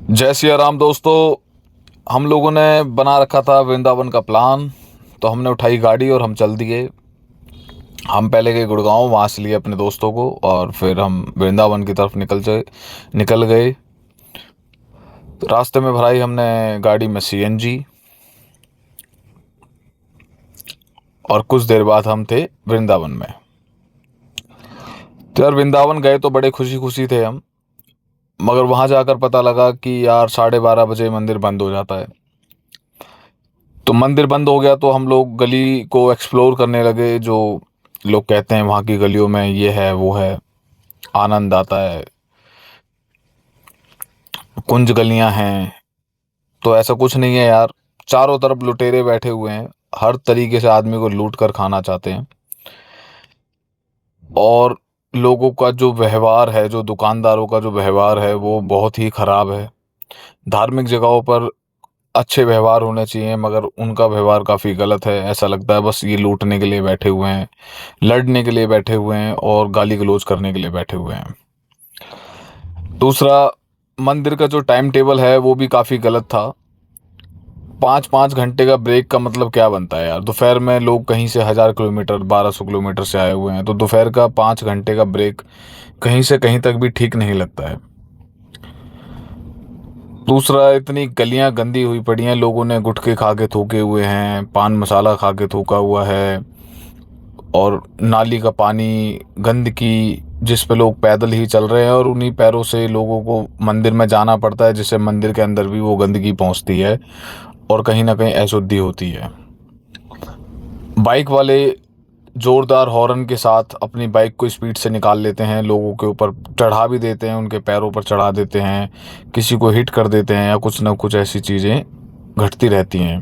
जय सिया राम दोस्तों। हम लोगों ने बना रखा था वृंदावन का प्लान। तो हमने उठाई गाड़ी और हम चल दिए। हम पहले गए गुड़गांव, वहाँ से लिए अपने दोस्तों को और फिर हम वृंदावन की तरफ निकल गए। तो रास्ते में भराई हमने गाड़ी में सीएनजी और कुछ देर बाद हम थे वृंदावन में। तो यार वृंदावन गए तो बड़े खुशी खुशी थे हम, मगर वहाँ जाकर पता लगा कि यार 12:30 बजे मंदिर बंद हो जाता है। तो मंदिर बंद हो गया तो हम लोग गली को एक्सप्लोर करने लगे। जो लोग कहते हैं वहाँ की गलियों में ये है वो है, आनंद आता है, कुंज गलियाँ हैं। तो ऐसा कुछ नहीं है यार, चारों तरफ लुटेरे बैठे हुए हैं, हर तरीके से आदमी को लूट कर खाना चाहते हैं। और लोगों का जो व्यवहार है, जो दुकानदारों का जो व्यवहार है वो बहुत ही खराब है। धार्मिक जगहों पर अच्छे व्यवहार होने चाहिए, मगर उनका व्यवहार काफ़ी गलत है। ऐसा लगता है बस ये लूटने के लिए बैठे हुए हैं, लड़ने के लिए बैठे हुए हैं और गाली गलौज करने के लिए बैठे हुए हैं। दूसरा, मंदिर का जो टाइम टेबल है वो भी काफ़ी गलत था। 5-5 घंटे का ब्रेक का मतलब क्या बनता है यार? दोपहर में लोग कहीं से 1000 किलोमीटर 1200 किलोमीटर से आए हुए हैं, तो दोपहर का 5 घंटे का ब्रेक कहीं से कहीं तक भी ठीक नहीं लगता है। दूसरा, इतनी गलियां गंदी हुई पड़ी हैं, लोगों ने गुटखे खा के थूके हुए हैं, पान मसाला खा के थूका हुआ है। और नाली का पानी, गंदगी, जिस पे लोग पैदल ही चल रहे हैं और उन्हीं पैरों से लोगों को मंदिर में जाना पड़ता है, जिससे मंदिर के अंदर भी वो गंदगी पहुंचती है और कहीं ना कहीं अशुद्धि होती है। बाइक वाले जोरदार हॉर्न के साथ अपनी बाइक को स्पीड से निकाल लेते हैं, लोगों के ऊपर चढ़ा भी देते हैं, उनके पैरों पर चढ़ा देते हैं, किसी को हिट कर देते हैं या कुछ ना कुछ ऐसी चीज़ें घटती रहती हैं।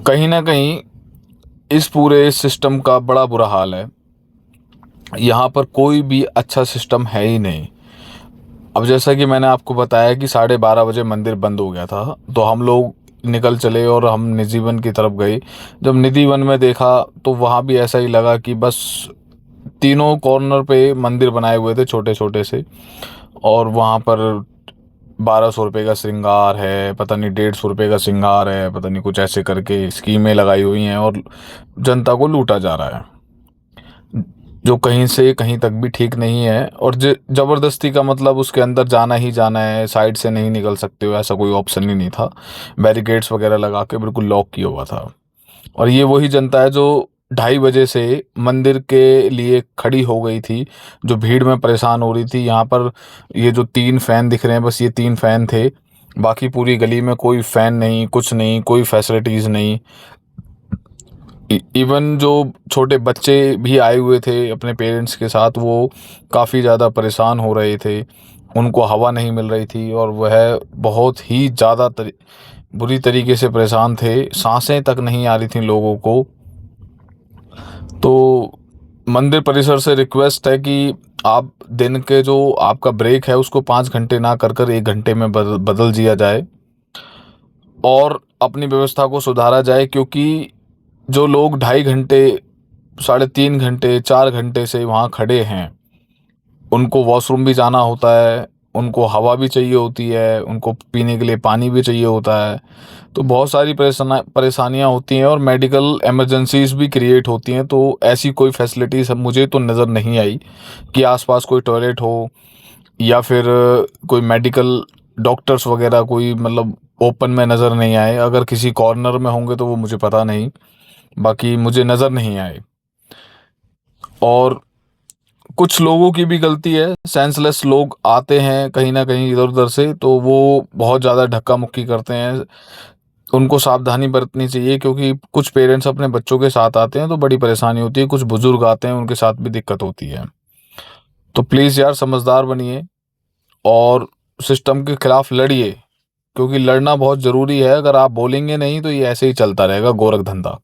कहीं ना कहीं इस पूरे सिस्टम का बड़ा बुरा हाल है। यहाँ पर कोई भी अच्छा सिस्टम है ही नहीं। अब जैसा कि मैंने आपको बताया कि 12:30 बजे मंदिर बंद हो गया था, तो हम लोग निकल चले और हम निधिवन की तरफ गए। जब निधिवन में देखा तो वहाँ भी ऐसा ही लगा कि बस तीनों कॉर्नर पे मंदिर बनाए हुए थे छोटे छोटे से, और वहाँ पर 1200 रुपये का श्रृंगार है, पता नहीं 150 रुपये का श्रृंगार है, पता नहीं कुछ ऐसे करके स्कीमें लगाई हुई हैं और जनता को लूटा जा रहा है, जो कहीं से कहीं तक भी ठीक नहीं है। और ज़बरदस्ती का मतलब उसके अंदर जाना ही जाना है, साइड से नहीं निकल सकते हो, ऐसा कोई ऑप्शन ही नहीं था। बैरिकेड्स वगैरह लगा के बिल्कुल लॉक किया हुआ था। और ये वही जनता है जो 2:30 बजे से मंदिर के लिए खड़ी हो गई थी, जो भीड़ में परेशान हो रही थी। यहाँ पर ये जो 3 फैन दिख रहे हैं, बस ये 3 फैन थे, बाकी पूरी गली में कोई फैन नहीं, कुछ नहीं, कोई फैसिलिटीज़ नहीं। इवन जो छोटे बच्चे भी आए हुए थे अपने पेरेंट्स के साथ, वो काफ़ी ज़्यादा परेशान हो रहे थे, उनको हवा नहीं मिल रही थी और वह बहुत ही ज़्यादा बुरी तरीके से परेशान थे, सांसें तक नहीं आ रही थी लोगों को। तो मंदिर परिसर से रिक्वेस्ट है कि आप दिन के जो आपका ब्रेक है उसको 5 घंटे ना कर कर 1 घंटे में बदल दिया जाए और अपनी व्यवस्था को सुधारा जाए। क्योंकि जो लोग 2.5 घंटे, 3.5 घंटे, 4 घंटे से वहाँ खड़े हैं, उनको वॉशरूम भी जाना होता है, उनको हवा भी चाहिए होती है, उनको पीने के लिए पानी भी चाहिए होता है। तो बहुत सारी परेशानियाँ होती हैं और मेडिकल इमरजेंसीज भी क्रिएट होती हैं। तो ऐसी कोई फैसिलिटीज़ मुझे तो नज़र नहीं आई कि आसपास कोई टॉयलेट हो या फिर कोई मेडिकल डॉक्टर्स वगैरह कोई मतलब ओपन में नज़र नहीं आए। अगर किसी कॉर्नर में होंगे तो वो मुझे पता नहीं, बाकी मुझे नज़र नहीं आए। और कुछ लोगों की भी गलती है, सेंसलेस लोग आते हैं कहीं ना कहीं इधर उधर से, तो वो बहुत ज़्यादा धक्का मुक्की करते हैं। उनको सावधानी बरतनी चाहिए, क्योंकि कुछ पेरेंट्स अपने बच्चों के साथ आते हैं तो बड़ी परेशानी होती है, कुछ बुजुर्ग आते हैं उनके साथ भी दिक्कत होती है। तो प्लीज़ यार समझदार बनिए और सिस्टम के खिलाफ लड़िए, क्योंकि लड़ना बहुत ज़रूरी है। अगर आप बोलेंगे नहीं तो ये ऐसे ही चलता रहेगा गोरख धंधा।